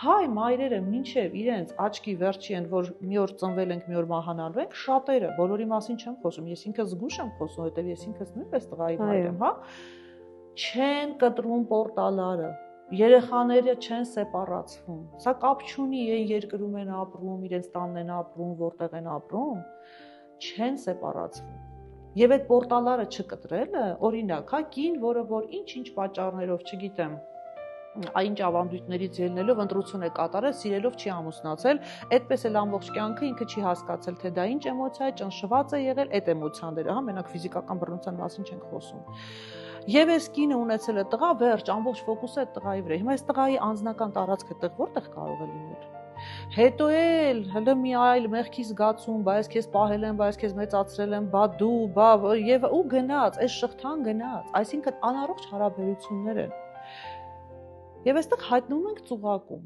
Հայ մայրերը մինչև իրենց աչքի վերջի են, որ մի օր ծնվել ենք, մի օր մահանալու ենք, շատերը, բոլորի մասին չեմ խոսում, ես ինքս զգուշ եմ խոսում, որովհետև ես ինքս նույնպես տղայի մայր եմ, հա, չեն կտրում պորտալարը, երեխաները չեն սեպարացվում, սա կապ չունի, իրեն երկրում են ապրում, իրենց տանն են ապրում, որտեղ են ապրում, չեն սեպարացվում։ Եվ այդ պորտալարը չկտրելը, օրինակ, հա, կին, որը որ ինչ-ինչ պատճառներով, չգիտեմ, այն ավանդույթներից ելնելով ընտրություն է կատարել, սիրելով չի ամուսնացել, այդպես էլ ամբողջ կյանքը ինքը չի հասկացել, թե դա ինչ էմոցիա է, ճնշված է եղել այդ էմոցիաները, հա, մենակ ֆիզիկական բռնության մասին չենք խոսում։ Եվ այս կինը ունեցել է տղա, վերջ, ամբողջ ֆոկուսը այդ տղայի վրա։ Հիմա այս տղայի անձնական տարածքը տեղ որտեղ կարող է լինել։ Հետո էլ հələ մի այլ մեղքի զգացում, բա ես քեզ պահել եմ, բա ես քեզ մեծացրել եմ, բա դու, բա եւ ու գնաց, այս շղթան գնաց, այսինքն անառողջ հարաբերություններ են։ Եվ այստեղ հայտնվում ենք ծուղակում։